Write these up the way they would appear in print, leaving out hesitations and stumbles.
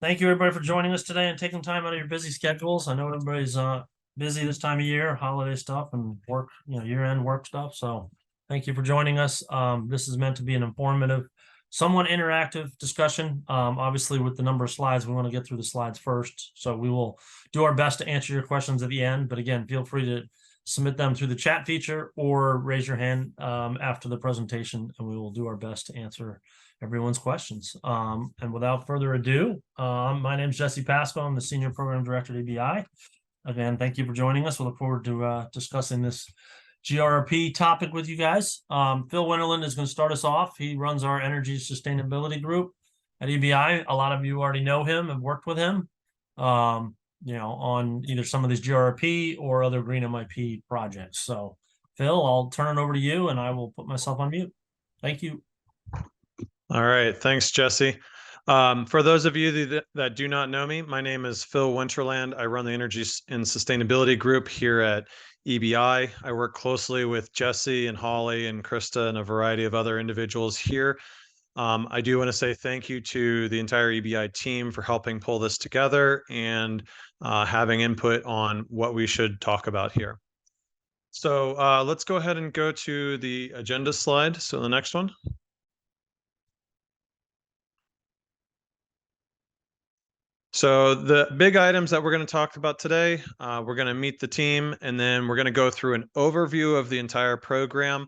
Thank you everybody for joining us today and taking time out of your busy schedules. I know everybody's busy this time of year, holiday stuff and work, year-end work stuff. So thank you for joining us. This is meant to be an informative, somewhat interactive discussion. Obviously with the number of slides, we want to get through the slides first. So we will do our best to answer your questions at the end. But again, feel free to submit them through the chat feature or raise your hand after the presentation, and we will do our best to answer everyone's questions. And without further ado, my name is Jesse Pasco. I'm the Senior Program Director at EBI. Again, thank you for joining us. We look forward to discussing this GRRP topic with you guys. Phil Winterland is going to start us off. He runs our energy sustainability group at EBI. A lot of you already know him and worked with him, on either some of these GRRP or other green MIP projects. So Phil, I'll turn it over to you and I will put myself on mute. Thank you. All right. Thanks, Jesse. For those of you that do not know me, my name is Phil Winterland. I run the Energy and Sustainability Group here at EBI. I work closely with Jesse and Holly and Krista and a variety of other individuals here. I do want to say thank you to the entire EBI team for helping pull this together and having input on what we should talk about here. So let's go ahead and go to the agenda slide. So the next one. So the big items that we're going to talk about today, we're going to meet the team, and then we're going to go through an overview of the entire program.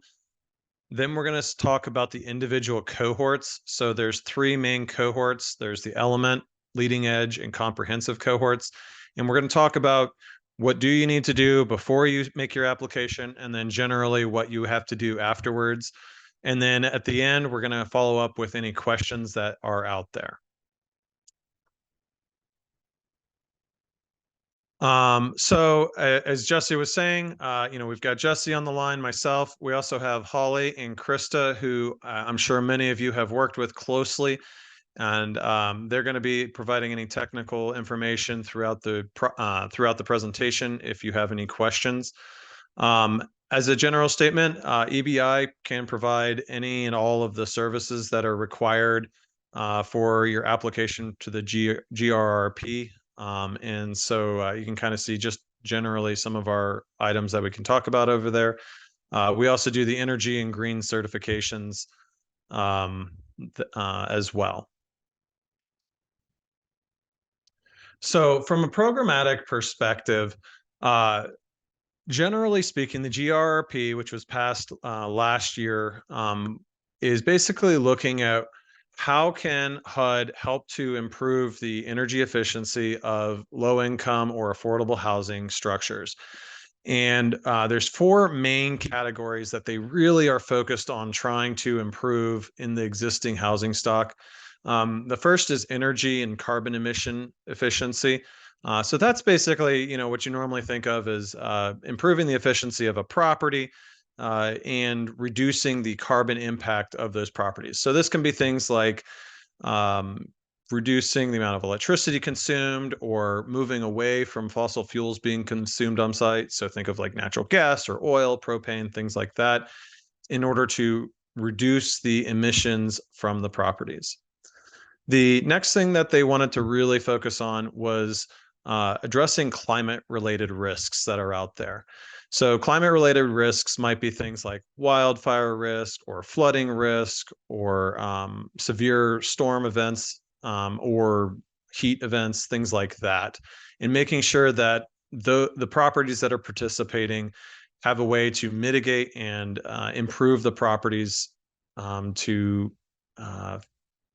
Then we're going to talk about the individual cohorts. So there's three main cohorts. There's the element, leading edge, and comprehensive cohorts. And we're going to talk about what do you need to do before you make your application, and then generally what you have to do afterwards. And then at the end, we're going to follow up with any questions that are out there. So as Jesse was saying, we've got Jesse on the line, myself. We also have Holly and Krista, who I'm sure many of you have worked with closely, and they're going to be providing any technical information throughout the presentation if you have any questions. As a general statement, EBI can provide any and all of the services that are required for your application to the GRRP. And so you can kind of see just generally some of our items that we can talk about over there. We also do the energy and green certifications as well. So from a programmatic perspective, generally speaking, the GRRP, which was passed last year, is basically looking at how can HUD help to improve the energy efficiency of low-income or affordable housing structures. And there's four main categories that they really are focused on trying to improve in the existing housing stock. The first is energy and carbon emission efficiency. So that's basically, what you normally think of as improving the efficiency of a property and reducing the carbon impact of those properties. So this can be things like reducing the amount of electricity consumed or moving away from fossil fuels being consumed on site. So think of like natural gas or oil, propane, things like that, in order to reduce the emissions from the properties. The next thing that they wanted to really focus on was addressing climate-related risks that are out there. So climate-related risks might be things like wildfire risk or flooding risk or severe storm events or heat events, things like that. And making sure that the properties that are participating have a way to mitigate and improve the properties to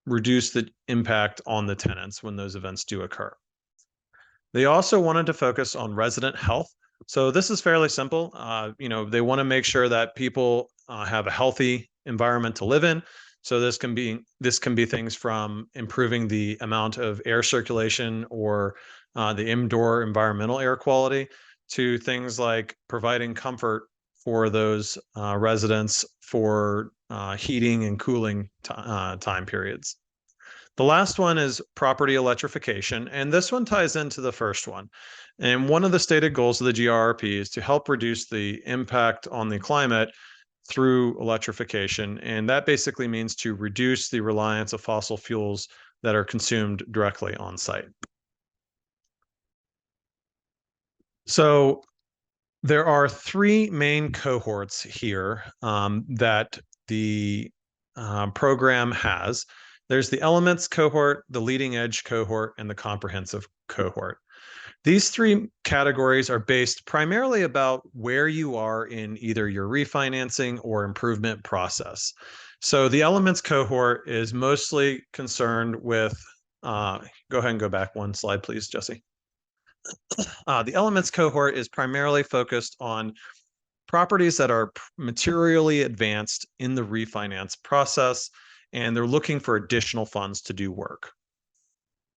reduce the impact on the tenants when those events do occur. They also wanted to focus on resident health. So this is fairly simple. They want to make sure that people have a healthy environment to live in. So this can be things from improving the amount of air circulation or the indoor environmental air quality to things like providing comfort for those residents for heating and cooling time periods. The last one is property electrification, and this one ties into the first one. And one of the stated goals of the GRRP is to help reduce the impact on the climate through electrification. And that basically means to reduce the reliance of fossil fuels that are consumed directly on site. So there are three main cohorts here that the program has. There's the elements cohort, the leading edge cohort, and the comprehensive cohort. These three categories are based primarily about where you are in either your refinancing or improvement process. So the elements cohort is mostly concerned with, go ahead and go back one slide, please, Jesse. The elements cohort is primarily focused on properties that are materially advanced in the refinance process, and they're looking for additional funds to do work.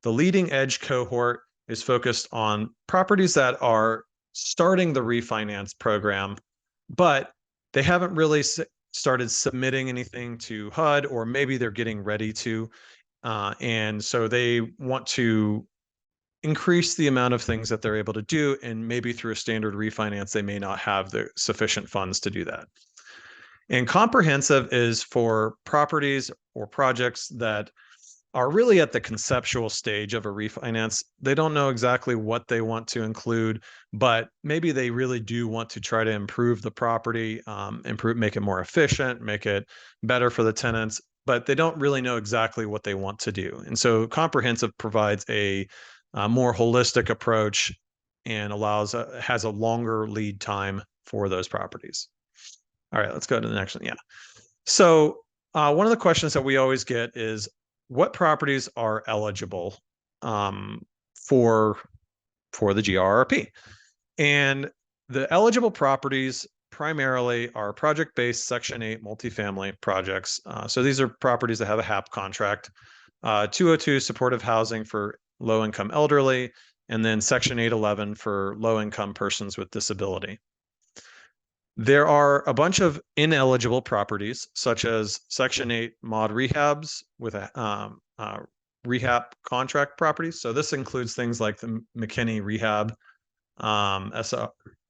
The leading edge cohort is focused on properties that are starting the refinance program, but they haven't really started submitting anything to HUD, or maybe they're getting ready to. And so they want to increase the amount of things that they're able to do, and maybe through a standard refinance, they may not have the sufficient funds to do that. And comprehensive is for properties or projects that are really at the conceptual stage of a refinance. They don't know exactly what they want to include, but maybe they really do want to try to improve the property, make it more efficient, make it better for the tenants, but they don't really know exactly what they want to do. And so comprehensive provides a more holistic approach and has a longer lead time for those properties. All right, let's go to the next one. Yeah. So one of the questions that we always get is, what properties are eligible for the GRRP? And the eligible properties primarily are project-based Section 8 multifamily projects. So these are properties that have a HAP contract, 202 supportive housing for low-income elderly, and then Section 811 for low-income persons with disability. There are a bunch of ineligible properties, such as Section 8 mod rehabs with a rehab contract properties. So this includes things like the McKinney rehab,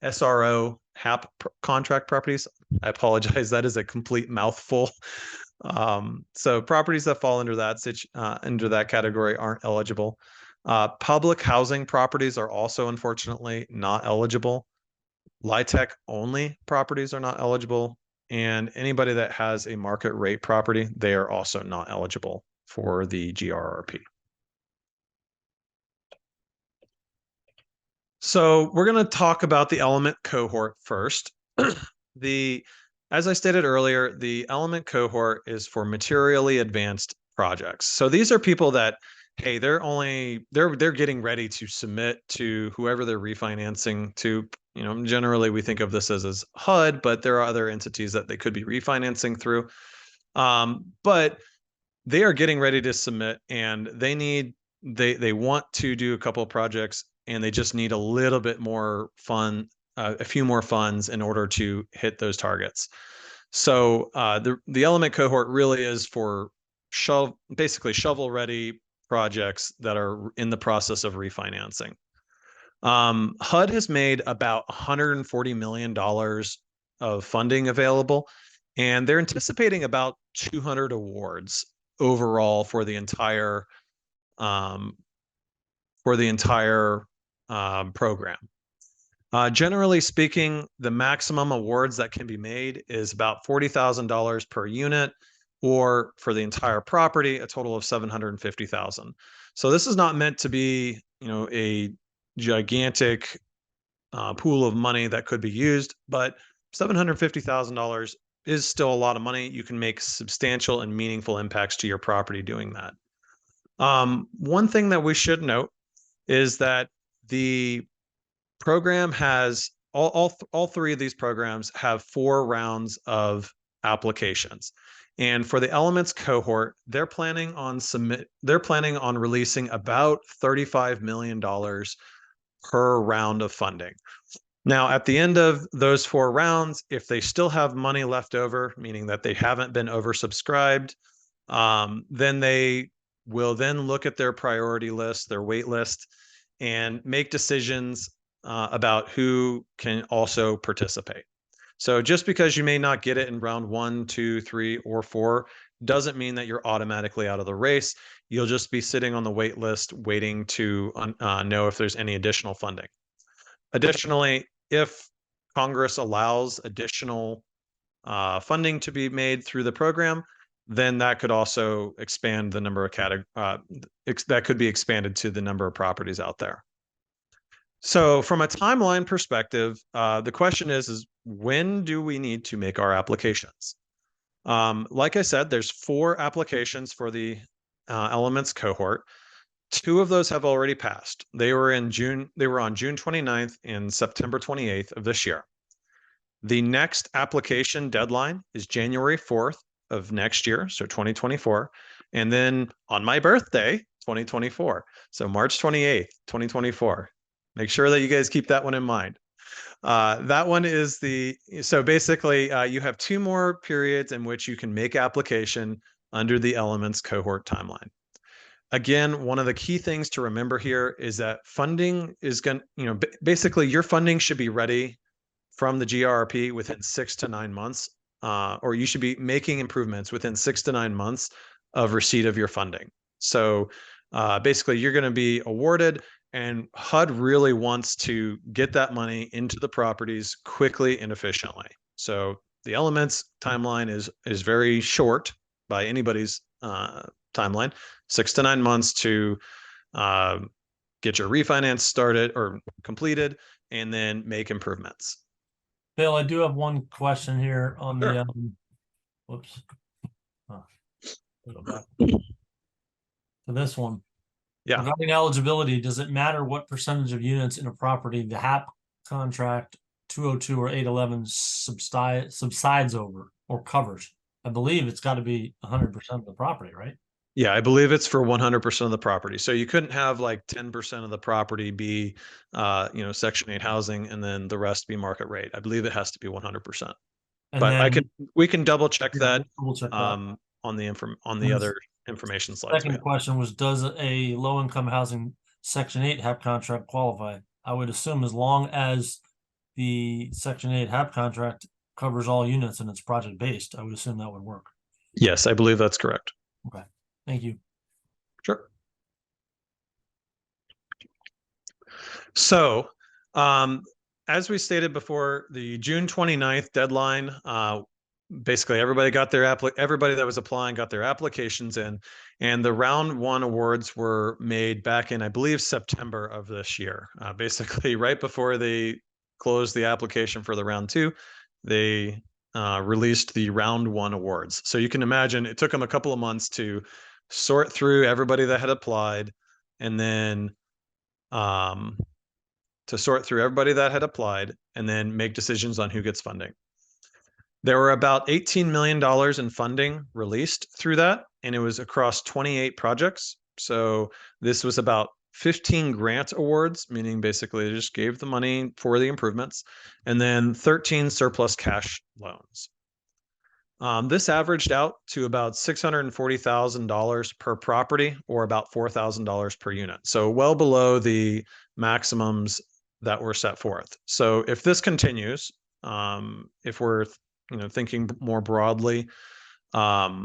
SRO HAP contract properties. I apologize, that is a complete mouthful. So properties that fall under that category aren't eligible. Public housing properties are also unfortunately not eligible. LIHTC only properties are not eligible, and anybody that has a market rate property, they are also not eligible for the GRRP. So we're going to talk about the element cohort first. As I stated earlier, the element cohort is for materially advanced projects. So these are people that, hey, they're getting ready to submit to whoever they're refinancing to. You know, generally we think of this as HUD, but there are other entities that they could be refinancing through. But they are getting ready to submit, and they want to do a couple of projects, and they just need a little bit more a few more funds in order to hit those targets. So the element cohort really is for basically shovel-ready projects that are in the process of refinancing. HUD has made about $140 million of funding available, and they're anticipating about 200 awards overall for the entire program. Generally speaking, the maximum awards that can be made is about $40,000 per unit, or for the entire property, a total of $750,000. So this is not meant to be, a gigantic pool of money that could be used, but $750,000 is still a lot of money. You can make substantial and meaningful impacts to your property doing that. One thing that we should note is that the program has all three of these programs have 4 rounds of applications. And for the elements cohort, they're planning on releasing about $35 million per round of funding. Now, at the end of those 4 rounds, if they still have money left over, meaning that they haven't been oversubscribed, then they will then look at their priority list, their wait list, and make decisions about who can also participate. So just because you may not get it in round 1, 2, 3, or 4 doesn't mean that you're automatically out of the race. You'll just be sitting on the wait list waiting to know if there's any additional funding. Additionally, if Congress allows additional funding to be made through the program, then that could also expand the number of that could be expanded to the number of properties out there. So from a timeline perspective, the question is when do we need to make our applications? Like I said, there's 4 applications for the elements cohort. 2 of those have already passed. They were on June 29th and September 28th of this year. The next application deadline is January 4th of next year, so 2024. And then on my birthday, 2024. So March 28th, 2024. Make sure that you guys keep that one in mind. That one is so basically you have 2 more periods in which you can make application under the elements cohort timeline. Again, one of the key things to remember here is that funding is basically your funding should be ready from the GRRP within 6 to 9 months, or you should be making improvements within 6 to 9 months of receipt of your funding. So basically you're going to be awarded, and HUD really wants to get that money into the properties quickly and efficiently. So the elements timeline is very short by anybody's timeline, 6 to 9 months to get your refinance started or completed, and then make improvements. Bill, I do have one question here on Sure. the, whoops. Go back to this one. Yeah. Regarding eligibility, does it matter what percentage of units in a property the HAP contract 202 or 811 subsides over or covers? I believe it's got to be 100% of the property, right? Yeah, I believe it's for 100% of the property. So you couldn't have like 10% of the property be, Section 8 housing and then the rest be market rate. I believe it has to be 100%. And But then we can double check that we'll check that. on the other information slides. Second question was, does a low-income housing Section 8 HAP contract qualify? I would assume as long as the Section 8 HAP contract covers all units and it's project-based, I would assume that would work. Yes, I believe that's correct. Okay, thank you. Sure. So, as we stated before, the June 29th deadline, basically everybody that was applying got their applications in, and the round 1 awards were made back in, I believe, September of this year. Basically right before they closed the application for the round 2, they released the round 1 awards. So you can imagine it took them a couple of months to sort through everybody that had applied, and then make decisions on who gets funding. There were about $18 million in funding released through that, and it was across 28 projects. So this was about 15 grant awards, meaning basically they just gave the money for the improvements, and then 13 surplus cash loans. This averaged out to about $640,000 per property, or about $4,000 per unit. So well below the maximums that were set forth. So if this continues, if we're thinking more broadly, there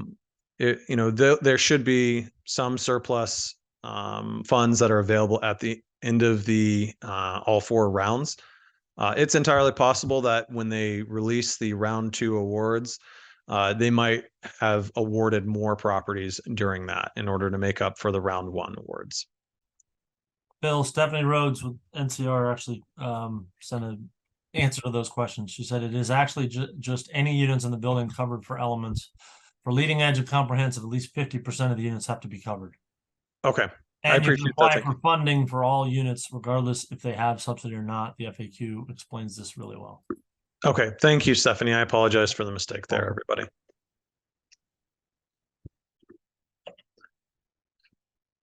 should be some surplus funds that are available at the end of the all 4 rounds. It's entirely possible that when they release the round 2 awards, they might have awarded more properties during that in order to make up for the round 1 awards. Bill, Stephanie Rhodes with NCR actually sent an answer to those questions. She said it is actually just any units in the building covered for elements. For leading edge and comprehensive, at least 50% of the units have to be covered. Okay. And I you can appreciate apply that. for funding for all units, regardless if they have subsidy or not. The FAQ explains this really well. Okay. Thank you, Stephanie. I apologize for the mistake there, everybody.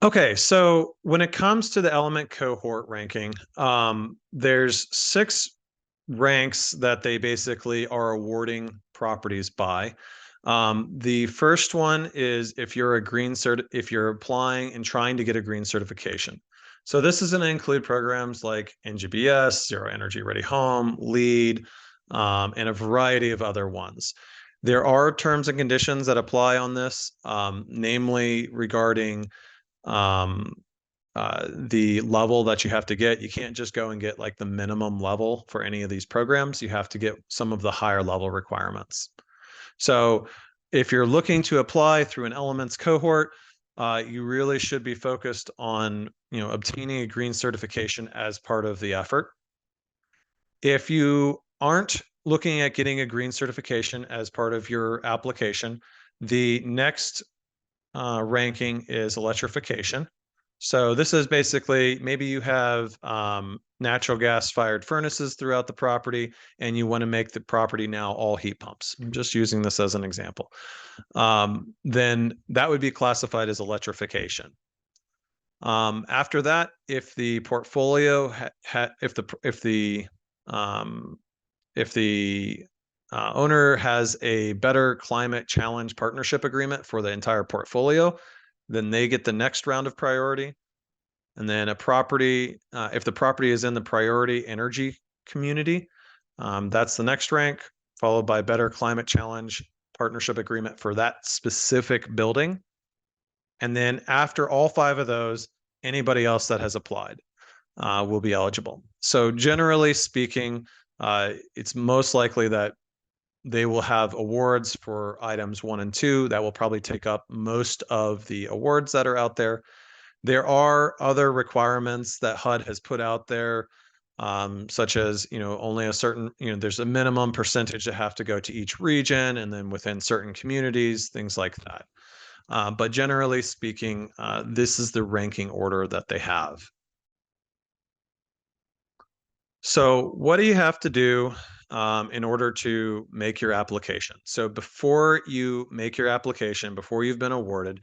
Okay, so when it comes to the element cohort ranking, there's 6 ranks that they basically are awarding properties by. The first one is if you're if you're applying and trying to get a green certification. So this is going to include programs like NGBS, Zero Energy Ready Home, LEED, and a variety of other ones. There are terms and conditions that apply on this, namely regarding the level that you have to get. You can't just go and get like the minimum level for any of these programs. You have to get some of the higher level requirements. So if you're looking to apply through an elements cohort, you really should be focused on, obtaining a green certification as part of the effort. If you aren't looking at getting a green certification as part of your application, the next ranking is electrification. So this is basically, maybe you have natural gas fired furnaces throughout the property and you want to make the property now all heat pumps. I'm just using this as an example. Then that would be classified as electrification. After that, if the portfolio if the owner has a better climate challenge partnership agreement for the entire portfolio, then they get the next round of priority. And then a property, if the property is in the priority energy community, that's the next rank, followed by better climate challenge partnership agreement for that specific building. And then after all 5 of those, anybody else that has applied will be eligible. So generally speaking, it's most likely that they will have awards for items 1 and 2 that will probably take up most of the awards that are out there. There are other requirements that HUD has put out there, such as, only a certain, there's a minimum percentage that have to go to each region, and then within certain communities, things like that. But generally speaking, this is the ranking order that they have. So what do you have to do in order to make your application? So before you make your application, before you've been awarded,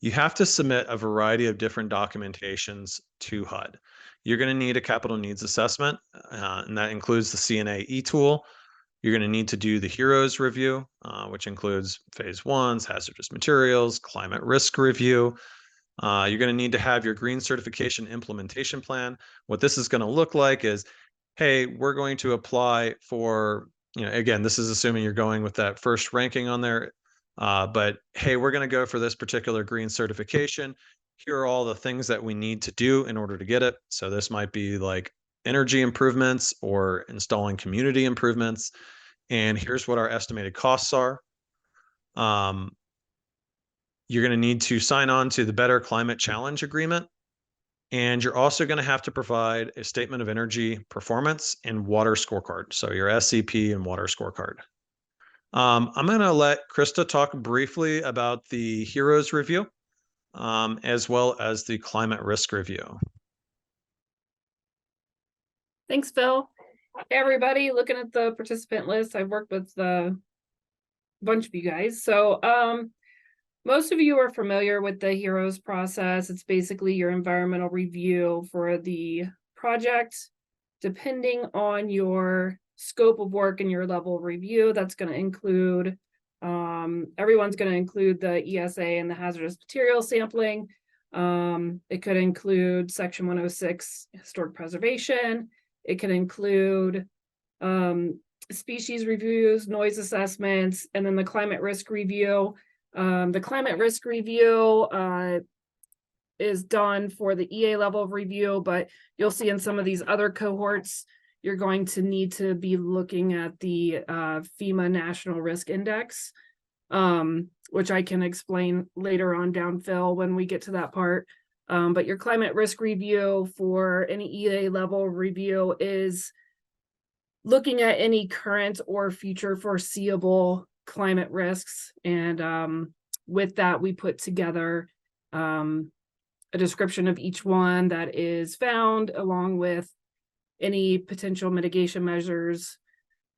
you have to submit a variety of different documentations to HUD. You're going to need a capital needs assessment, and that includes the CNA e-tool. You're going to need to do the HEROES review, which includes phase 1's hazardous materials, climate risk review. You're going to need to have your green certification implementation plan. What this is going to look like is, hey, we're going to apply for, again, this is assuming you're going with that first ranking on there, but hey, we're going to go for this particular green certification. Here are all the things that we need to do in order to get it. So this might be like energy improvements or installing community improvements. And here's what our estimated costs are. You're going to need to sign on to the Better Climate Challenge Agreement. And you're also going to have to provide a statement of energy performance and water scorecard. So your SCP and water scorecard. I'm going to let Krista talk briefly about the HEROES review, as well as the climate risk review. Thanks, Phil. Hey, everybody, looking at the participant list, I've worked with a bunch of you guys. So most of you are familiar with the HEROES process. It's basically your environmental review for the project. Depending on your scope of work and your level of review, that's going to include, everyone's going to include the ESA and the hazardous material sampling. It could include Section 106 historic preservation. It could include species reviews, noise assessments, and then the climate risk review. The climate risk review is done for the EA level of review, but you'll see in some of these other cohorts, you're going to need to be looking at the FEMA National Risk Index, which I can explain later on down, Phil, when we get to that part. But your climate risk review for any EA level review is looking at any current or future foreseeable climate risks. And with that, we put together a description of each one that is found, along with any potential mitigation measures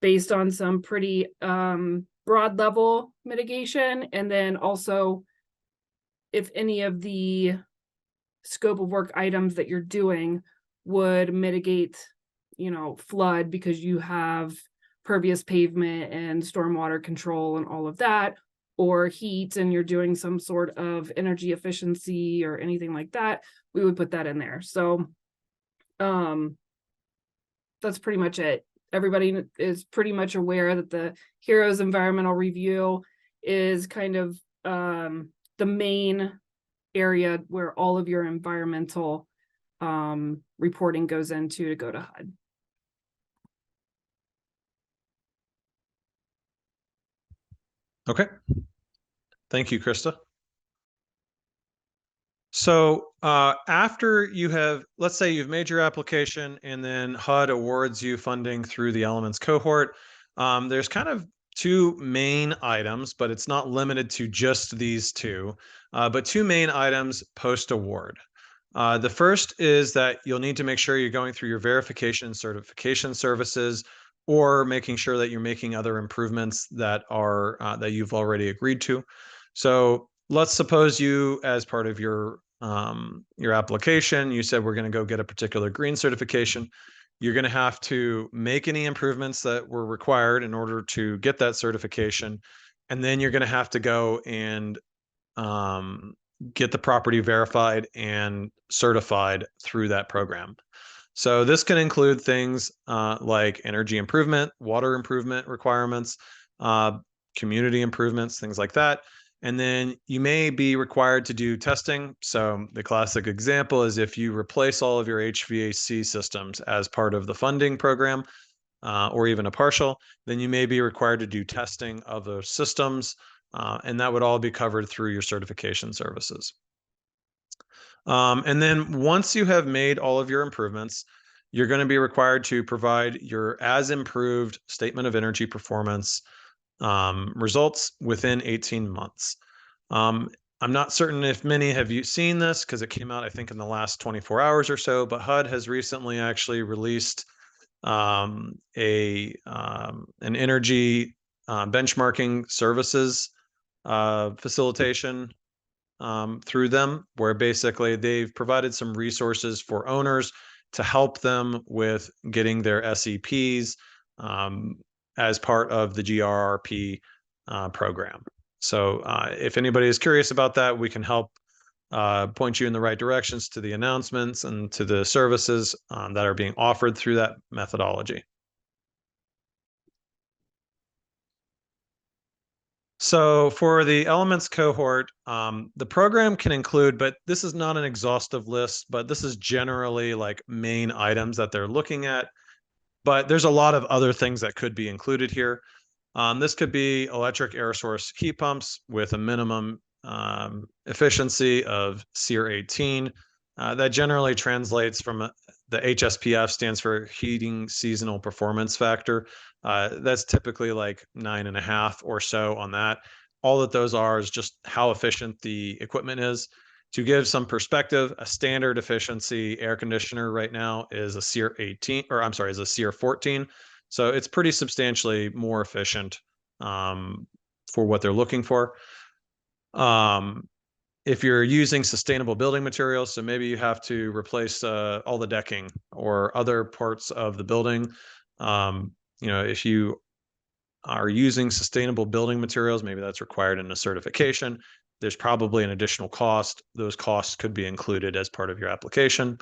based on some pretty broad level mitigation. And then also if any of the scope of work items that you're doing would mitigate, flood, because you have pervious pavement and stormwater control and all of that, or heat and you're doing some sort of energy efficiency or anything like that, we would put that in there. So that's pretty much it. everybody is pretty much aware that the HEROES environmental review is kind of the main area where all of your environmental reporting goes into to go to HUD. Okay. Thank you, Krista. So after you have, let's say you've made your application and then HUD awards you funding through the elements cohort, there's kind of two main items, but it's not limited to just these two, but two main items post-award. The first is that you'll need to make sure you're going through your verification and certification services, or making sure that you're making other improvements that are that you've already agreed to. So let's suppose you, as part of your application, you said we're going to go get a particular green certification. You're going to have to make any improvements that were required in order to get that certification, and then you're going to have to go and get the property verified and certified through that program. So this can include things like energy improvement, water improvement requirements, community improvements, things like that. And then you may be required to do testing. So the classic example is if you replace all of your HVAC systems as part of the funding program, or even a partial, then you may be required to do testing of those systems. And that would all be covered through your certification services. And then once you have made all of your improvements, you're going to be required to provide your as improved statement of energy performance results within 18 months. I'm not certain if many have you seen this because it came out, I think, in the last 24 hours or so, but HUD has recently actually released an energy benchmarking services facilitation through them, where basically they've provided some resources for owners to help them with getting their SEPs as part of the GRRP program. So if anybody is curious about that, we can help point you in the right directions to the announcements and to the services that are being offered through that methodology. So for the elements cohort, the program can include, but this is not an exhaustive list, but this is generally like main items that they're looking at. But there's a lot of other things that could be included here. This could be electric air source heat pumps with a minimum efficiency of SEER 18. That generally translates from the HSPF stands for Heating Seasonal Performance Factor. That's typically like 9.5 or so on that. All that those are is just how efficient the equipment is. To give some perspective, a standard efficiency air conditioner right now is a SEER 18, or I'm sorry, is a SEER 14. So it's pretty substantially more efficient for what they're looking for. If you're using sustainable building materials, so maybe you have to replace all the decking or other parts of the building. If you are using sustainable building materials, maybe that's required in a certification. There's probably an additional cost. Those costs could be included as part of your application.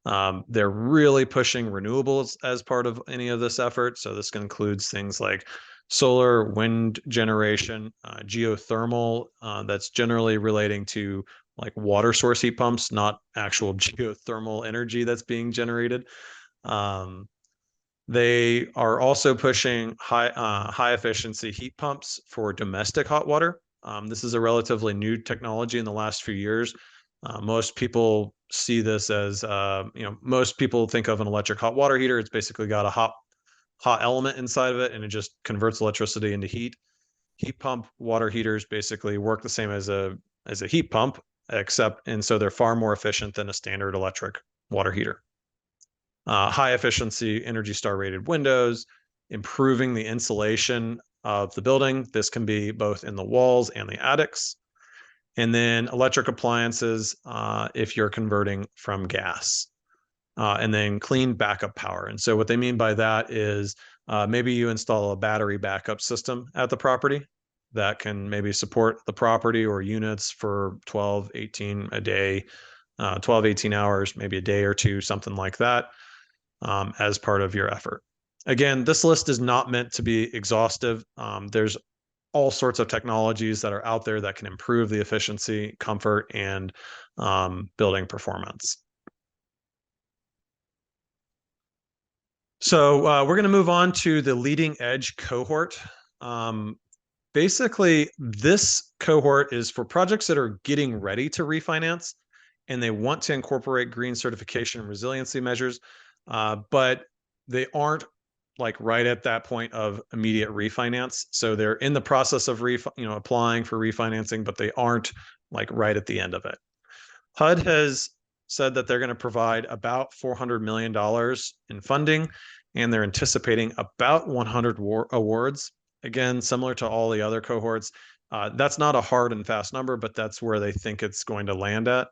They're really pushing renewables as part of any of this effort. So this includes things like solar, wind generation, geothermal, that's generally relating to like water source heat pumps, not actual geothermal energy that's being generated. They are also pushing high efficiency heat pumps for domestic hot water. This is a relatively new technology in the last few years. Most people see this as, most people think of an electric hot water heater. It's basically got a hot element inside of it, and it just converts electricity into heat. Heat pump water heaters basically work the same as a heat pump, and so they're far more efficient than a standard electric water heater. High efficiency Energy Star rated windows, improving the insulation of the building. This can be both in the walls and the attics. And then electric appliances if you're converting from gas. And then clean backup power. And so what they mean by that is maybe you install a battery backup system at the property that can maybe support the property or units for 12, 18 a day, 12, 18 hours, maybe a day or two, something like that, as part of your effort. Again, this list is not meant to be exhaustive. There's all sorts of technologies that are out there that can improve the efficiency, comfort, and building performance. So we're going to move on to the leading edge cohort. Basically, this cohort is for projects that are getting ready to refinance and they want to incorporate green certification and resiliency measures, but they aren't like right at that point of immediate refinance. So they're in the process of applying for refinancing, but they aren't like right at the end of it. HUD has said that they're going to provide about $400 million in funding, and they're anticipating about 100 awards. Again, similar to all the other cohorts, that's not a hard and fast number, but that's where they think it's going to land at.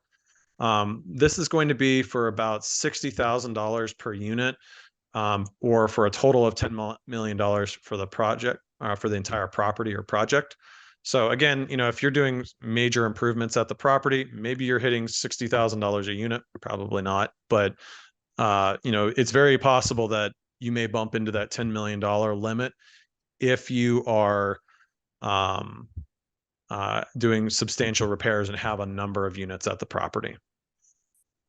This is going to be for about $60,000 per unit, or for a total of $10 million for the project, for the entire property or project. So again, if you're doing major improvements at the property, maybe you're hitting $60,000 a unit, probably not, but it's very possible that you may bump into that $10 million limit if you are doing substantial repairs and have a number of units at the property.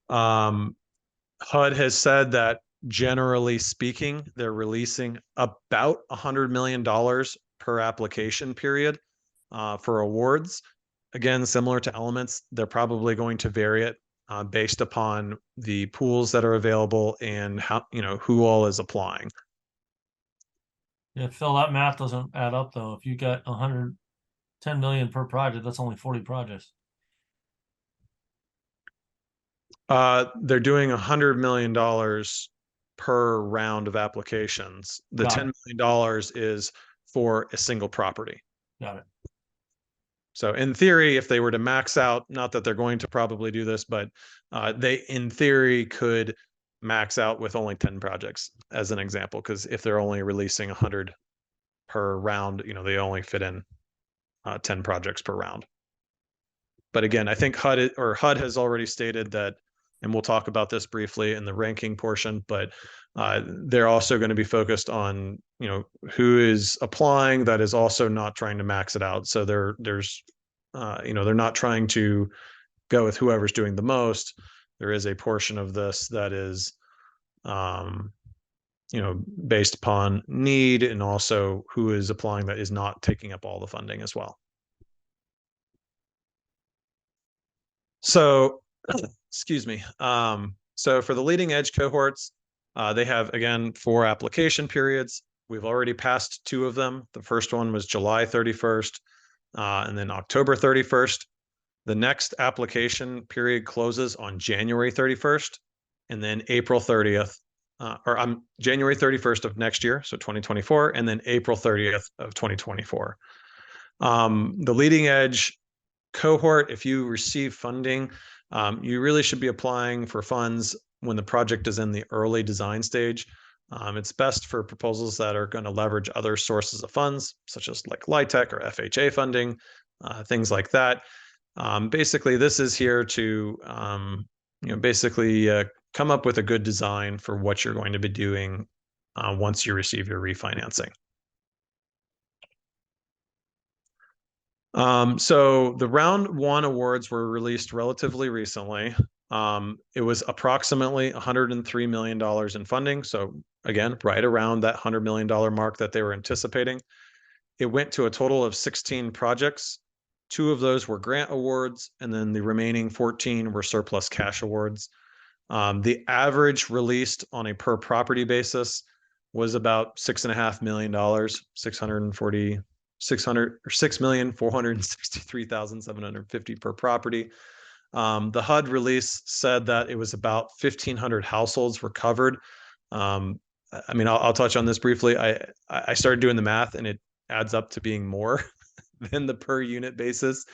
HUD has said that generally speaking, they're releasing about $100 million per application period for awards. Again, similar to elements, they're probably going to vary it based upon the pools that are available and how, who all is applying. Yeah, Phil, that math doesn't add up though. If you got 110 million per project, that's only 40 projects. They're doing $100 million per round of applications. The $10 million is for a single property. Got it. So in theory, if they were to max out, not that they're going to probably do this, but they in theory could max out with only 10 projects as an example, because if they're only releasing 100 per round, they only fit in 10 projects per round. But again, I think HUD has already stated that, and we'll talk about this briefly in the ranking portion, but they're also going to be focused on, who is applying that is also not trying to max it out. So they're not trying to go with whoever's doing the most. There is a portion of this that is, based upon need, and also who is applying that is not taking up all the funding as well. So, excuse me. So for the leading edge cohorts, they have, again, 4 application periods. We've already passed 2 of them. The first one was July 31st, and then October 31st. The next application period closes on January 31st, and then April 30th, January 31st of next year, so 2024, and then April 30th of 2024. The leading edge cohort, if you receive funding, you really should be applying for funds when the project is in the early design stage. It's best for proposals that are going to leverage other sources of funds, such as like LIHTC or FHA funding, things like that. Basically, this is here to come up with a good design for what you're going to be doing once you receive your refinancing. So the round 1 awards were released relatively recently. It was approximately $103 million in funding. So again, right around that $100 million mark that they were anticipating. It went to a total of 16 projects. 2 of those were grant awards, and then the remaining 14 were surplus cash awards. The average released on a per property basis was about $6.5 million, $6,463,750 per property. The HUD release said that it was about 1,500 households were covered. I'll touch on this briefly. I started doing the math, and it adds up to being more than the per unit basis.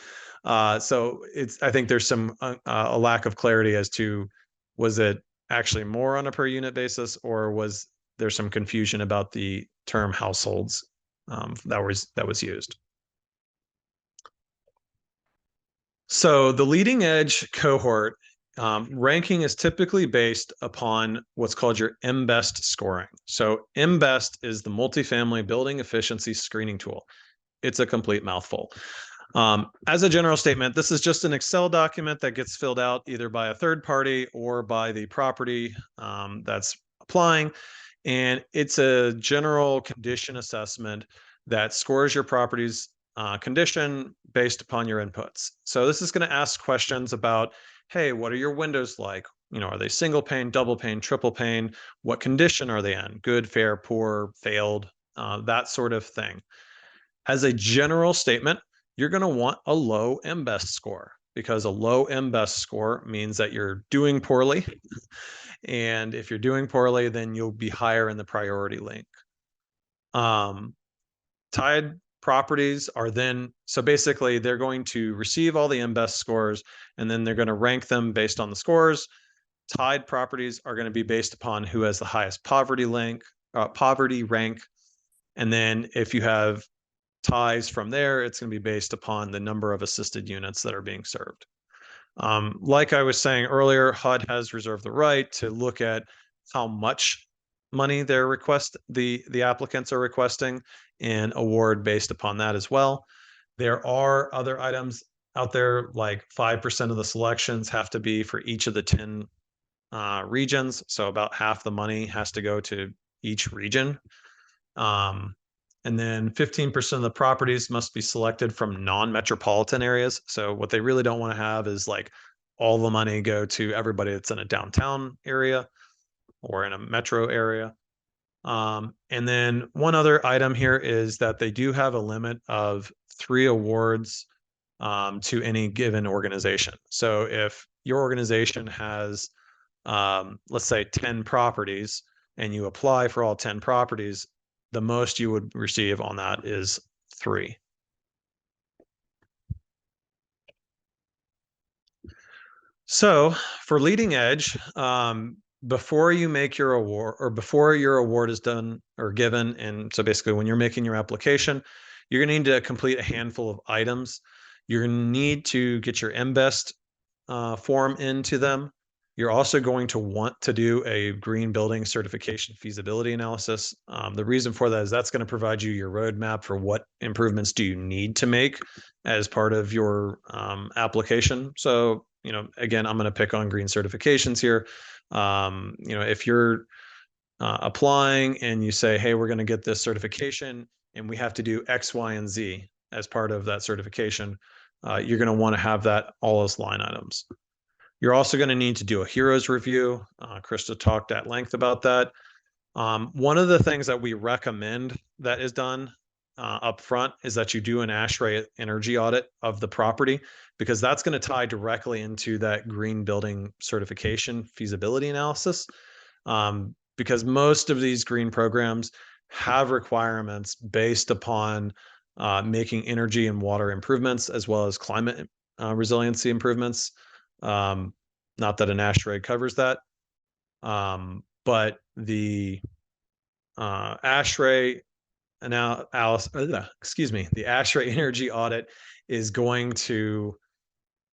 So I think there's some a lack of clarity as to, was it actually more on a per unit basis, or was there some confusion about the term households that was used. So the leading edge cohort ranking is typically based upon what's called your MBEST scoring. So MBEST is the multifamily building efficiency screening tool. It's a complete mouthful. As a general statement, this is just an Excel document that gets filled out either by a third party or by the property that's applying. And it's a general condition assessment that scores your property's condition based upon your inputs. So this is going to ask questions about, hey, what are your windows like? You know, are they single pane, double pane, triple pane? What condition are they in? Good, fair, poor, failed, that sort of thing. As a general statement, you're going to want a low MBEST score, because a low MBEST score means that you're doing poorly. And if you're doing poorly, then you'll be higher in the priority link. Tied properties are then, so basically they're going to receive all the MBEST scores, and then they're going to rank them based on the scores. Tied properties are going to be based upon who has the highest poverty rank. And then if you have ties from there, it's going to be based upon the number of assisted units that are being served. Like I was saying earlier, HUD has reserved the right to look at how much money the applicants are requesting and award based upon that as well. There are other items out there, like 5% of the selections have to be for each of the 10 regions. So about half the money has to go to each region. And then 15% of the properties must be selected from non-metropolitan areas. So what they really don't want to have is like all the money go to everybody that's in a downtown area or in a metro area. And then one other item here is that they do have a limit of 3 awards to any given organization. So if your organization has, let's say 10 properties and you apply for all 10 properties, the most you would receive on that is 3. So for leading edge, before you make your award, or before your award is done or given, and so basically when you're making your application, you're going to need to complete a handful of items. You're going to need to get your MBEST form into them. You're also going to want to do a green building certification feasibility analysis. The reason for that is that's going to provide you your roadmap for what improvements do you need to make as part of your application. So, you know, again, I'm going to pick on green certifications here. You know, if you're applying and you say, hey, we're going to get this certification and we have to do X, Y, and Z as part of that certification, you're going to want to have that all as line items. You're also going to need to do a HEROES review. Krista talked at length about that. One of the things that we recommend that is done up front is that you do an ASHRAE energy audit of the property, because that's going to tie directly into that green building certification feasibility analysis. Because most of these green programs have requirements based upon making energy and water improvements, as well as climate resiliency improvements. Not that an ASHRAE covers that, but the ASHRAE the ASHRAE energy audit is going to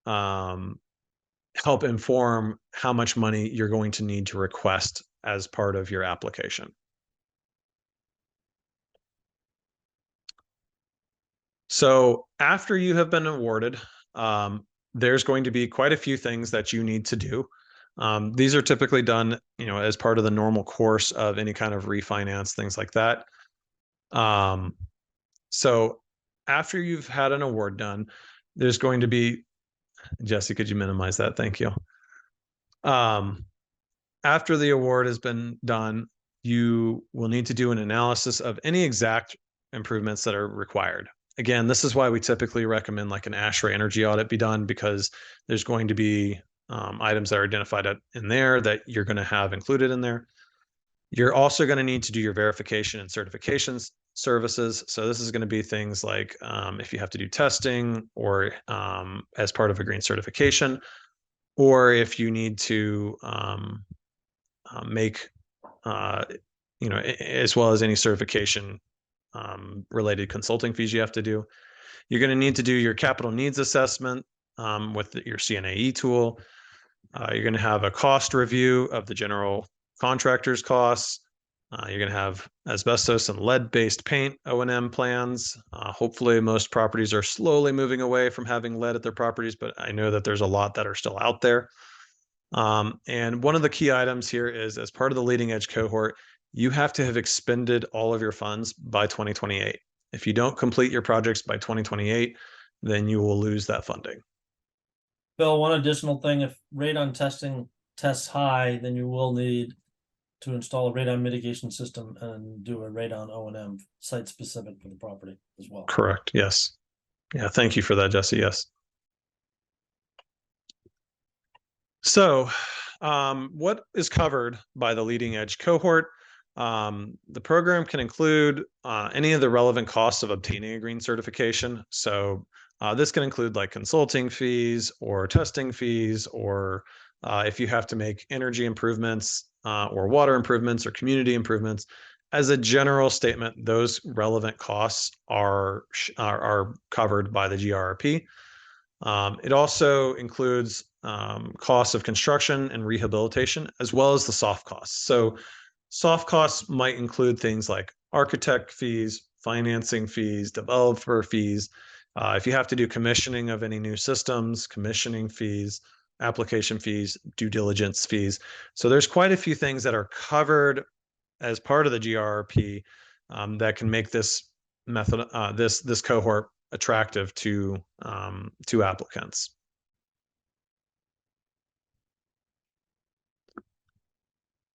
help inform how much money you're going to need to request as part of your application. So after you have been awarded, there's going to be quite a few things that you need to do. These are typically done, you know, as part of the normal course of any kind of refinance, things like that. So after you've had an award done, there's going to be, Jesse, could you minimize that? Thank you. After the award has been done, you will need to do an analysis of any exact improvements that are required. Again, this is why we typically recommend like an ASHRAE energy audit be done, because there's going to be items that are identified in there that you're going to have included in there. You're also going to need to do your verification and certifications services. So this is going to be things like if you have to do testing, or as part of a green certification, or if you need to make, you know, as well as any certification related consulting fees you have to do. You're going to need to do your capital needs assessment with your CNAE tool. You're going to have a cost review of the general contractor's costs. You're going to have asbestos and lead-based paint O&M plans. Hopefully, most properties are slowly moving away from having lead at their properties, but I know that there's a lot that are still out there. And one of the key items here is, as part of the leading edge cohort, you have to have expended all of your funds by 2028. If you don't complete your projects by 2028, then you will lose that funding. Bill, one additional thing, if radon testing tests high, then you will need to install a radon mitigation system and do a radon O&M site specific for the property as well. Correct. Yes. Yeah. Thank you for that, Jesse. Yes. So, what is covered by the leading edge cohort? The program can include any of the relevant costs of obtaining a green certification. So this can include like consulting fees or testing fees, or if you have to make energy improvements or water improvements or community improvements. As a general statement, those relevant costs are covered by the GRRP. It also includes costs of construction and rehabilitation, as well as the soft costs. So soft costs might include things like architect fees, financing fees, developer fees. If you have to do commissioning of any new systems, commissioning fees, application fees, due diligence fees. So there's quite a few things that are covered as part of the GRRP that can make this method, this cohort attractive to applicants.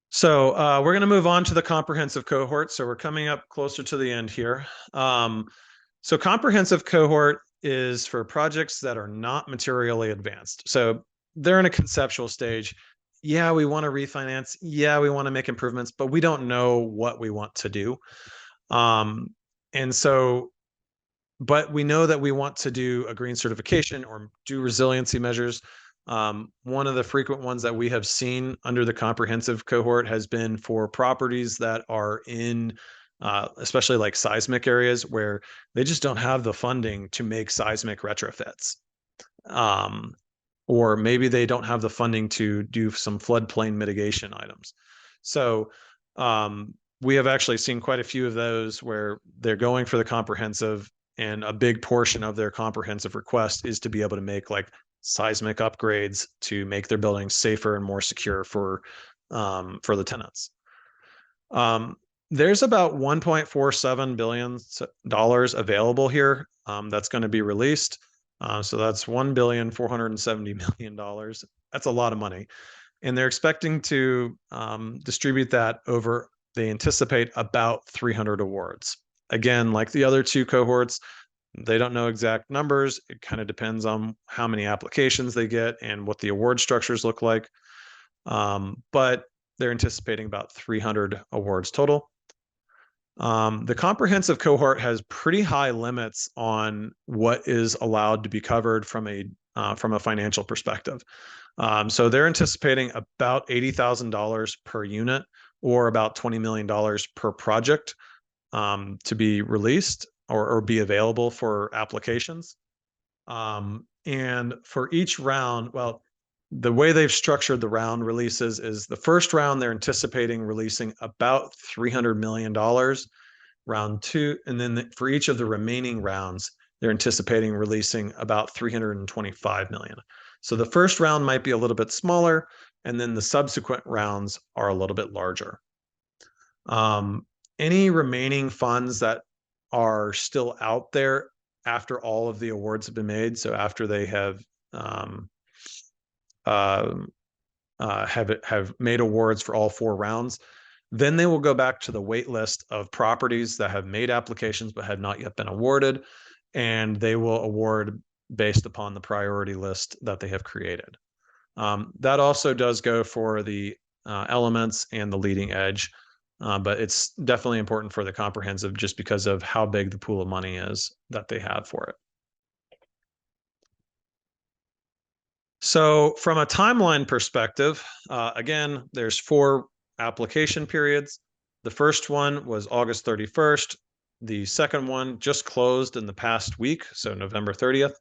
So we're going to move on to the comprehensive cohort. So we're coming up closer to the end here. So comprehensive cohort is for projects that are not materially advanced. So they're in a conceptual stage. Yeah, we want to refinance. Yeah, we want to make improvements, but we don't know what we want to do. And so, but we know that we want to do a green certification or do resiliency measures. One of the frequent ones that we have seen under the comprehensive cohort has been for properties that are in especially like seismic areas where they just don't have the funding to make seismic retrofits. Or maybe they don't have the funding to do some floodplain mitigation items. So we have actually seen quite a few of those where they're going for the comprehensive, and a big portion of their comprehensive request is to be able to make like seismic upgrades to make their buildings safer and more secure for the tenants. There's about $1.47 billion available here that's going to be released. So that's $1.47 billion. That's a lot of money. And they're expecting to distribute that over, they anticipate about 300 awards. Again, like the other two cohorts, they don't know exact numbers. It kind of depends on how many applications they get and what the award structures look like. But they're anticipating about 300 awards total. The comprehensive cohort has pretty high limits on what is allowed to be covered from a financial perspective. So they're anticipating about $80,000 per unit, or about $20 million per project to be released or be available for applications. And for each round, well, the way they've structured the round releases is the first round, they're anticipating releasing about $300 million. Round two, and then for each of the remaining rounds, they're anticipating releasing about $325 million. So the first round might be a little bit smaller, and then the subsequent rounds are a little bit larger. Any remaining funds that are still out there after all of the awards have been made, so after they have made awards for all 4 rounds, then they will go back to the wait list of properties that have made applications but have not yet been awarded, and they will award based upon the priority list that they have created. That also does go for the elements and the leading edge, but it's definitely important for the comprehensive just because of how big the pool of money is that they have for it. So from a timeline perspective, again, there's 4 application periods. The first one was August 31st. The second one just closed in the past week, so November 30th.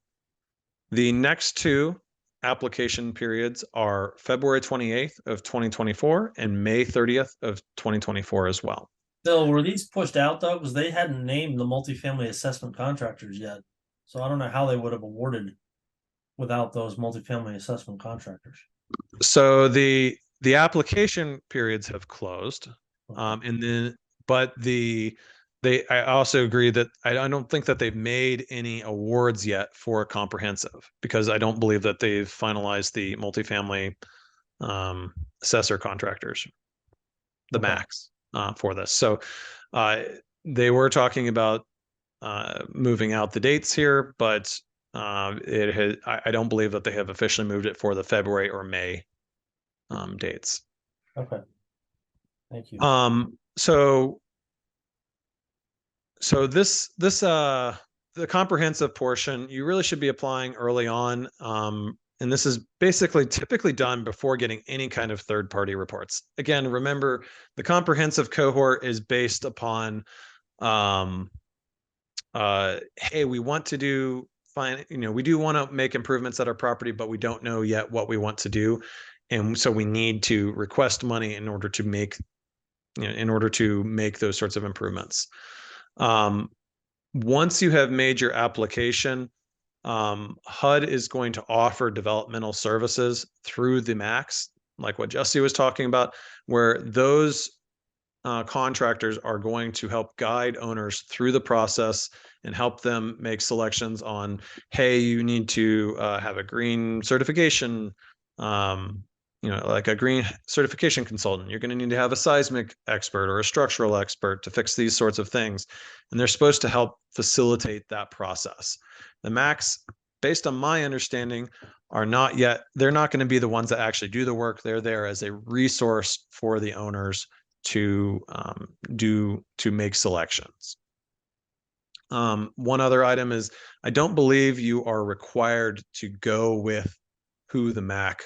The next 2 application periods are February 28th of 2024 and May 30th of 2024 as well. Bill, were these pushed out though? Because they hadn't named the multifamily assessment contractors yet. So I don't know how they would have awarded without those multifamily assessment contractors. So the application periods have closed. And then, but I also agree that I don't think that they've made any awards yet for a comprehensive, because I don't believe that they've finalized the multifamily assessor contractors, the Okay. max for this. So they were talking about moving out the dates here, but I don't believe that they have officially moved it for the February or May dates. Okay. Thank you. So the comprehensive portion, you really should be applying early on. And this is basically typically done before getting any kind of third-party reports. Again, remember, the comprehensive cohort is based upon, hey, we want to do fine, we do want to make improvements at our property, but we don't know yet what we want to do. And so we need to request money in order to make, those sorts of improvements. Once you have made your application, HUD is going to offer developmental services through the max, like what Jesse was talking about, where those contractors are going to help guide owners through the process and help them make selections on, hey, you need to have a green certification, like a green certification consultant. You're going to need to have a seismic expert or a structural expert to fix these sorts of things. And they're supposed to help facilitate that process. The max, based on my understanding, they're not going to be the ones that actually do the work. They're there as a resource for the owners to make selections. One other item is, I don't believe you are required to go with who the MAC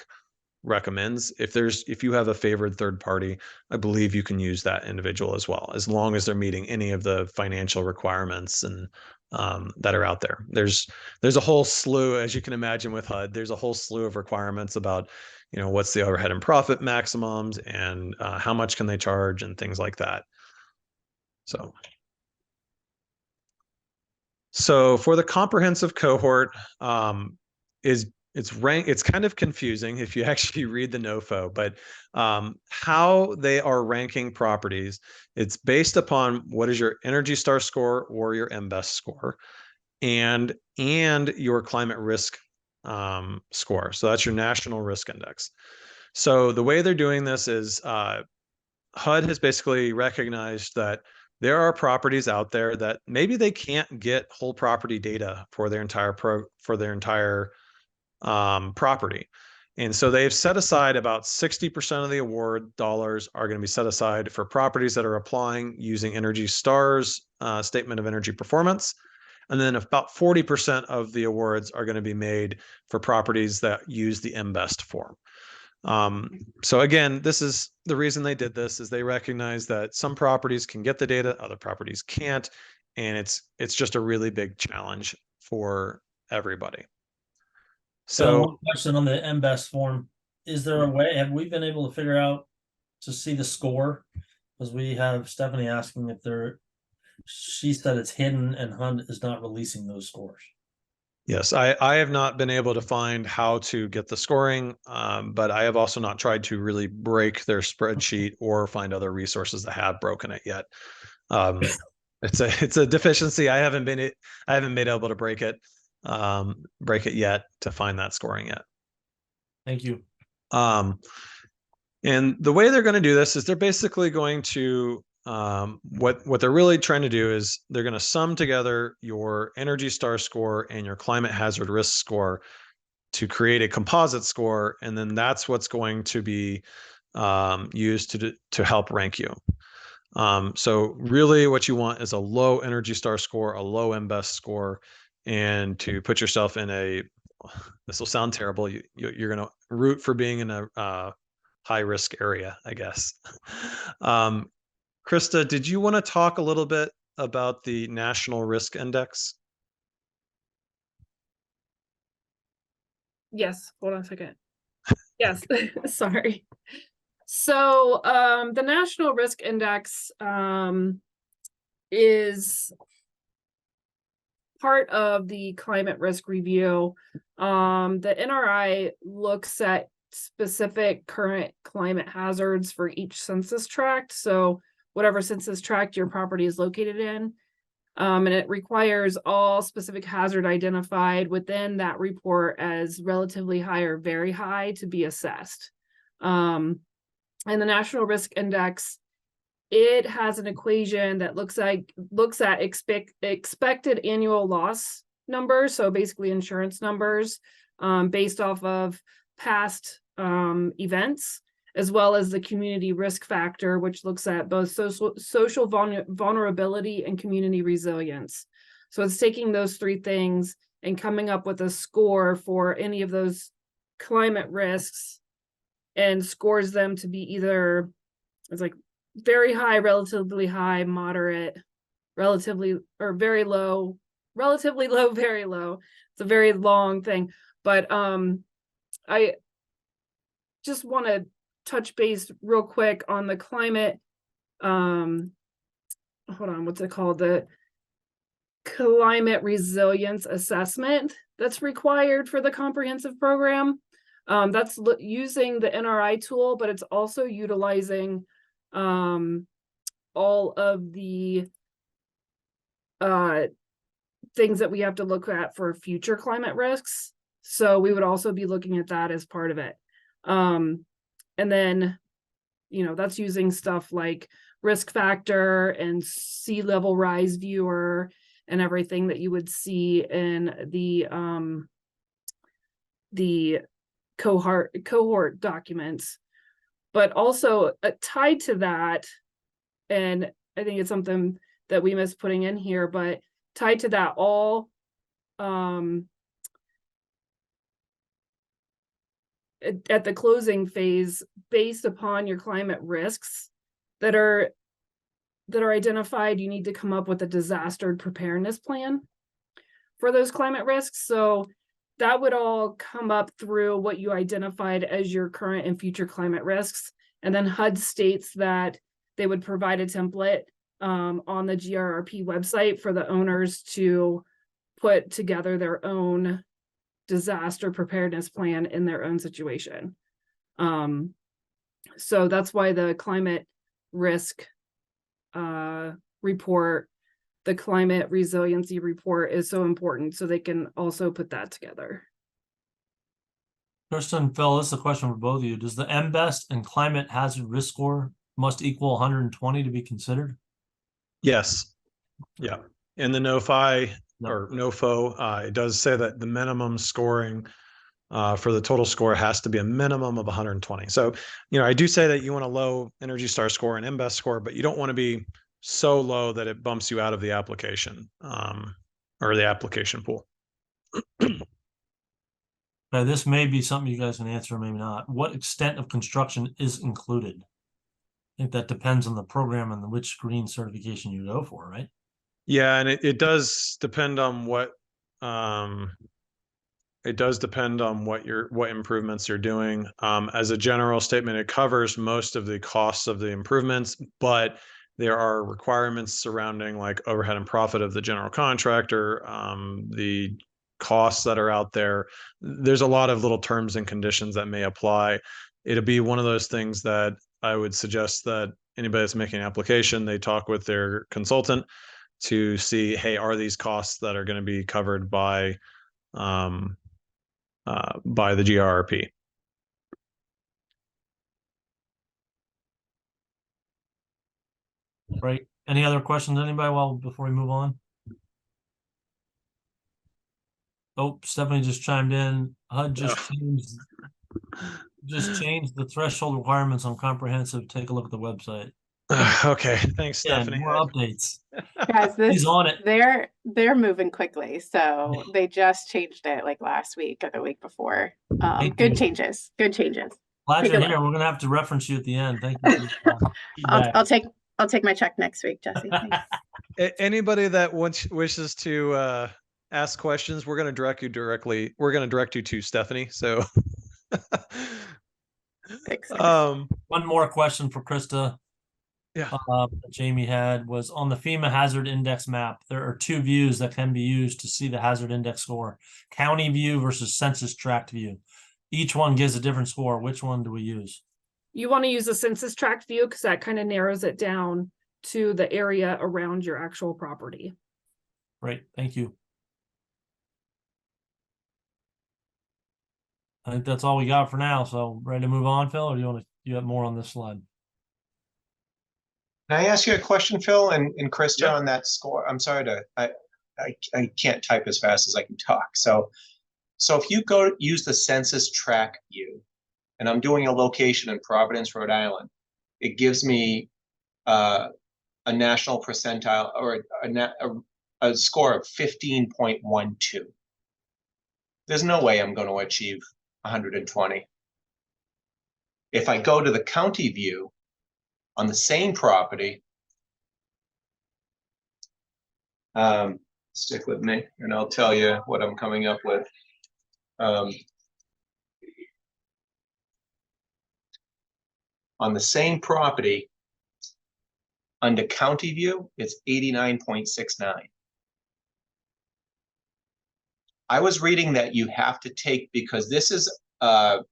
recommends. If you have a favored third party, I believe you can use that individual as well, as long as they're meeting any of the financial requirements and that are out there. There's a whole slew, as you can imagine with HUD, there's a whole slew of requirements about, what's the overhead and profit maximums and how much can they charge and things like that. So for the comprehensive cohort, it's kind of confusing if you actually read the NOFO, but how they are ranking properties, it's based upon what is your Energy Star score or your MBEST score, and your climate risk score. So that's your National Risk Index. So the way they're doing this is HUD has basically recognized that there are properties out there that maybe they can't get whole property data for their entire property. And so they've set aside about 60% of the award dollars are going to be set aside for properties that are applying using Energy Star's statement of energy performance. And then about 40% of the awards are going to be made for properties that use the MBEST form. So again, this is the reason they did this, is they recognize that some properties can get the data, other properties can't. And it's just a really big challenge for everybody. So one question on the MBEST form, is there a way, have we been able to figure out to see the score? Because we have Stephanie asking if she said it's hidden and HUD is not releasing those scores. Yes, I have not been able to find how to get the scoring, but I have also not tried to really break their spreadsheet or find other resources that have broken it yet. It's a deficiency. I haven't been able to break it yet to find that scoring yet. Thank you. And the way they're going to do this is they're basically going to what they're really trying to do is they're going to sum together your Energy Star score and your climate hazard risk score to create a composite score, and then that's what's going to be used to help rank you. So really what you want is a low Energy Star score, a low MBEST score, and to put yourself in this will sound terrible, you're going to root for being in a high risk area, I guess. Krista, did you want to talk a little bit about the National Risk Index? Yes, hold on a second. Yes, sorry. So the National Risk Index is part of the climate risk review. The NRI looks at specific current climate hazards for each census tract. So whatever census tract your property is located in. And it requires all specific hazard identified within that report as relatively high or very high to be assessed. And the National Risk Index, it has an equation that looks at expected annual loss numbers, so basically insurance numbers, based off of past events, as well as the community risk factor, which looks at both social vulnerability and community resilience. So it's taking those three things and coming up with a score for any of those climate risks and scores them to be either, it's like very high, relatively high, moderate, relatively, or very low, relatively low, very low. It's a very long thing, but I just want to touch base real quick on the climate, hold on, what's it called? The climate resilience assessment that's required for the comprehensive program. That's using the NRI tool, but it's also utilizing all of the things that we have to look at for future climate risks. So we would also be looking at that as part of it. And then, you know, that's using stuff like risk factor and sea level rise viewer and everything that you would see in the cohort documents. But also tied to that, and I think it's something that we missed putting in here, but tied to that, all at the closing phase, based upon your climate risks that are identified, you need to come up with a disaster preparedness plan for those climate risks. So that would all come up through what you identified as your current and future climate risks. And then HUD states that they would provide a template on the GRRP website for the owners to put together their own disaster preparedness plan in their own situation. So that's why the climate risk report, the climate resiliency report is so important, so they can also put that together. Krista and Phil, this is a question for both of you. Does the MBEST and climate hazard risk score must equal 120 to be considered? Yes. Yeah. In the NOFI or NOFO, it does say that the minimum scoring for the total score has to be a minimum of 120. So, you know, I do say that you want a low Energy Star score and MBEST score, but you don't want to be so low that it bumps you out of the application or the application pool. Now, this may be something you guys can answer, maybe not. What extent of construction is included? I think that depends on the program and which green certification you go for, right? Yeah, and it does depend on what what improvements you're doing. As a general statement, it covers most of the costs of the improvements, but there are requirements surrounding like overhead and profit of the general contractor, the costs that are out there. There's a lot of little terms and conditions that may apply. It'll be one of those things that I would suggest that anybody that's making an application, they talk with their consultant to see, hey, are these costs that are going to be covered by the GRRP? Right. Any other questions, anybody? Well, before we move on. Oh, Stephanie just chimed in. HUD just changed the threshold requirements on comprehensive. Take a look at the website. Okay, thanks, Stephanie. More updates. Guys, He's on it. They're moving quickly, so they just changed it like last week or the week before. Good changes. Good changes. Glad you're here. We're gonna have to reference you at the end. Thank you. I'll take my check next week, Jesse. Anybody that wishes to ask questions, we're going to direct you directly. We're going to direct you to Stephanie. So, Thanks, guys. One more question for Krista. Yeah. That Jamie had was on the FEMA hazard index map. There are two views that can be used to see the hazard index score: county view versus census tract view. Each one gives a different score. Which one do we use? You want to use a census tract view because that kind of narrows it down to the area around your actual property. Great, thank you. I think that's all we got for now. So ready to move on, Phil, or you have more on this slide? Can I ask you a question, Phil and Krista, Yeah. on that score? I'm sorry I can't type as fast as I can talk. So if you go use the census tract view, and I'm doing a location in Providence, Rhode Island, it gives me a national percentile or a score of 15.12. There's no way I'm going to achieve 120. If I go to the county view on the same property, stick with me and I'll tell you what I'm coming up with. On the same property, under county view, it's 89.69. I was reading that you have to take, because this is, the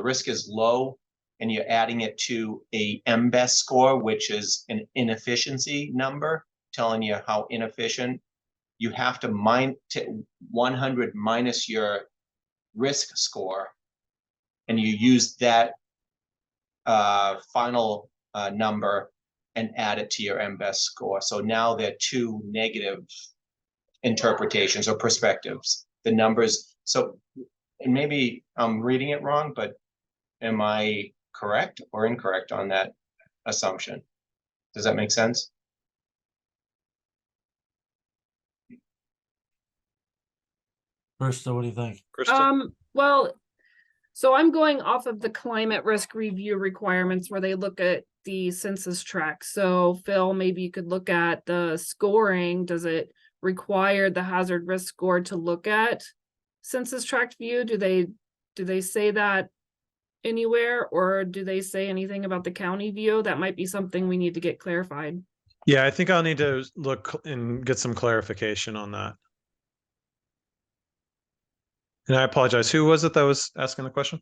risk is low, and you're adding it to a MBES score, which is an inefficiency number, telling you how inefficient. You have to 100 minus your risk score, and you use that final number and add it to your MBES score. So now there are two negative interpretations or perspectives. The numbers, so, and maybe I'm reading it wrong, but am I correct or incorrect on that assumption? Does that make sense? Krista, what do you think? Krista? Well, so I'm going off of the climate risk review requirements where they look at the census tract. So Phil, maybe you could look at the scoring. Does it require the hazard risk score to look at census tract view? Do they say that anywhere, or do they say anything about the county view? That might be something we need to get clarified. Yeah, I think I'll need to look and get some clarification on that. And I apologize. Who was it that was asking the question?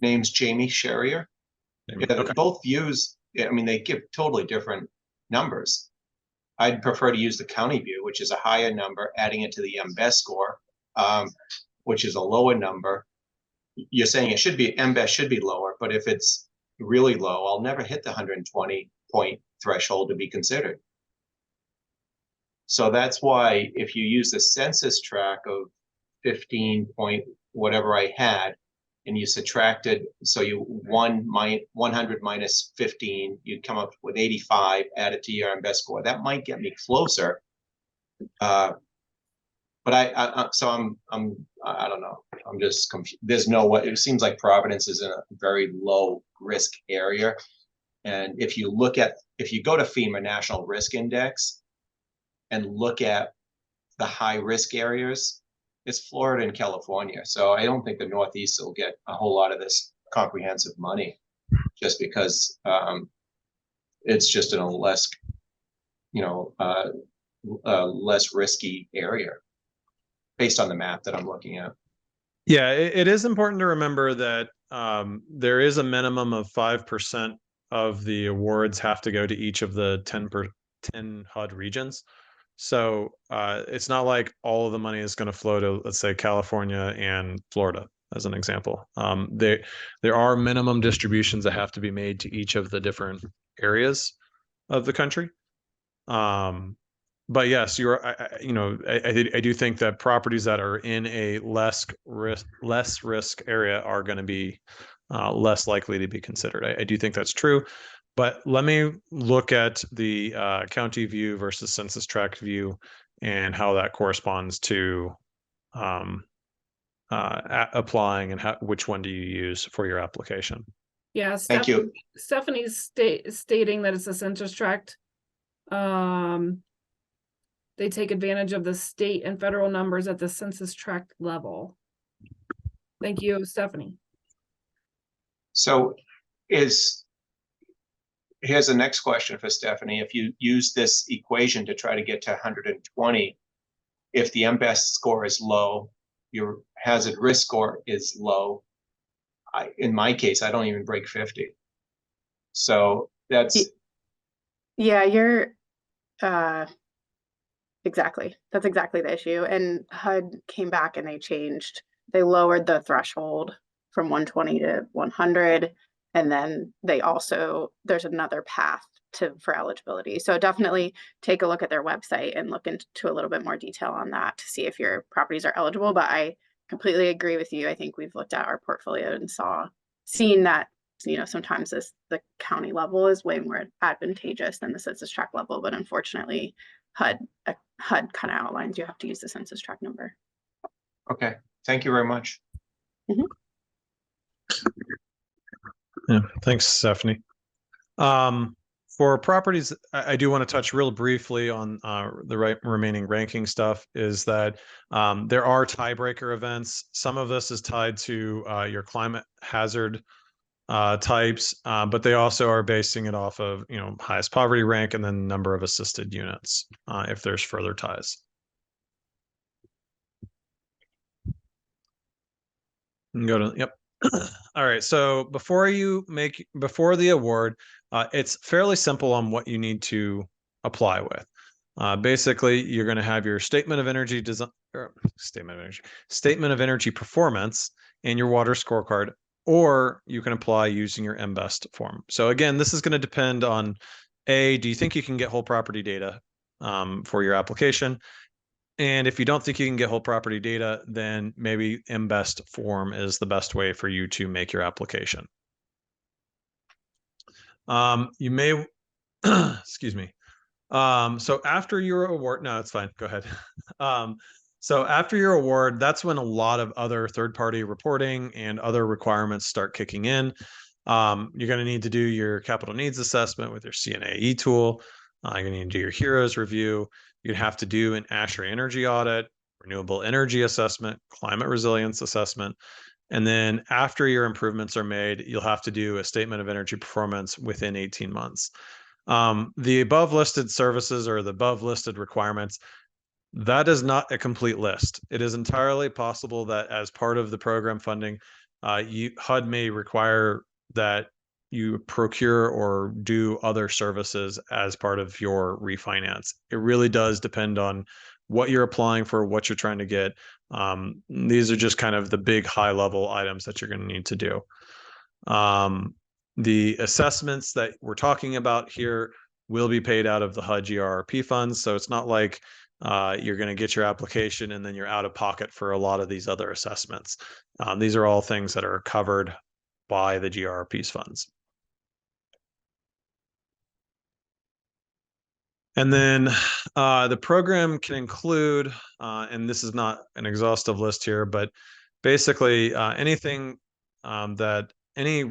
Name's Jamie Sherrier. Yeah, Okay. both views, I mean, they give totally different numbers. I'd prefer to use the county view, which is a higher number, adding it to the MBES score, which is a lower number. You're saying it should be, MBES should be lower, but if it's really low, I'll never hit the 120 point threshold to be considered. So that's why if you use the census tract of 15 point whatever I had, and you subtracted, so you 100 minus 15, you'd come up with 85, add it to your MBES score. That might get me closer. But I don't know. I'm just confused. There's no way. It seems like Providence is in a very low risk area. And if you go to FEMA National Risk Index and look at the high risk areas, it's Florida and California. So I don't think the Northeast will get a whole lot of this comprehensive money, just because it's just in a less, less risky area based on the map that I'm looking at. Yeah, it is important to remember that there is a minimum of 5% of the awards have to go to each of the 10 HUD regions. So it's not like all of the money is going to flow to, let's say, California and Florida, as an example. There are minimum distributions that have to be made to each of the different areas of the country. But yes, I do think that properties that are in a less risk area are going to be less likely to be considered. I do think that's true. But let me look at the county view versus census tract view and how that corresponds to applying, and which one do you use for your application. Yeah, Thank you. Stephanie's stating that it's a census tract they take advantage of the state and federal numbers at the census tract level. Thank you, Stephanie. So here's the next question for Stephanie. If you use this equation to try to get to 120, if the MBEST score is low, your hazard risk score is low. In my case, I don't even break 50. So that's Yeah, you're exactly. That's exactly the issue. And HUD came back and they lowered the threshold from 120 to 100. And then there's another path for eligibility. So definitely take a look at their website and look into a little bit more detail on that to see if your properties are eligible. But I completely agree with you. I think we've looked at our portfolio and seen that, sometimes the county level is way more advantageous than the census tract level. But unfortunately, HUD kind of outlines you have to use the census tract number. okay. Thank you very much. Yeah, thanks, Stephanie. For properties, I do want to touch real briefly on the remaining ranking stuff, is that there are tiebreaker events. Some of this is tied to your climate hazard types, but they also are basing it off of, highest poverty rank and then number of assisted units, if there's further ties. Go to, yep. All right, so before the award, it's fairly simple on what you need to apply with. Basically, you're going to have your statement of energy performance and your water scorecard, or you can apply using your MBEST form. So again, this is going to depend on do you think you can get whole property data for your application? And if you don't think you can get whole property data, then maybe MBEST form is the best way for you to make your application. You may, excuse me. So after your award, no, it's fine. Go ahead. So after your award, that's when a lot of other third-party reporting and other requirements start kicking in. You're going to need to do your capital needs assessment with your CNAE tool. You're going to need to do your HEROES review. You'd have to do an ASHRAE energy audit, renewable energy assessment, climate resilience assessment. And then after your improvements are made, you'll have to do a statement of energy performance within 18 months. The above listed services or the above listed requirements, that is not a complete list. It is entirely possible that as part of the program funding, HUD may require that you procure or do other services as part of your refinance. It really does depend on what you're applying for, what you're trying to get. These are just kind of the big high level items that you're going to need to do. The assessments that we're talking about here will be paid out of the HUD GRRP funds. So it's not like you're going to get your application and then you're out of pocket for a lot of these other assessments. These are all things that are covered by the GRRP's funds. And then the program can include, and this is not an exhaustive list here, but basically anything any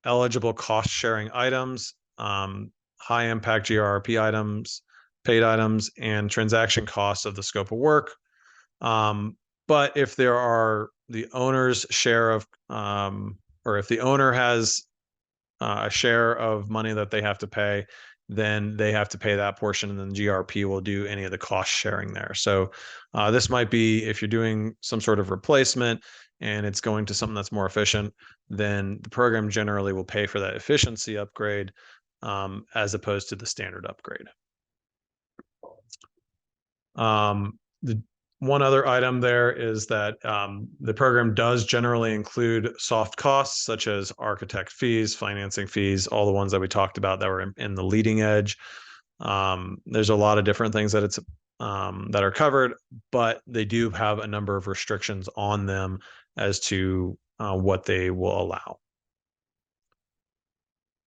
eligible cost sharing items, high impact GRRP items, paid items, and transaction costs of the scope of work. But if there are the owner's share of, or if the owner has a share of money that they have to pay, then they have to pay that portion, and then GRP will do any of the cost sharing there. So this might be if you're doing some sort of replacement and it's going to something that's more efficient, then the program generally will pay for that efficiency upgrade as opposed to the standard upgrade. The one other item there is that the program does generally include soft costs such as architect fees, financing fees, all the ones that we talked about that were in the leading edge. There's a lot of different things that that are covered, but they do have a number of restrictions on them as to what they will allow.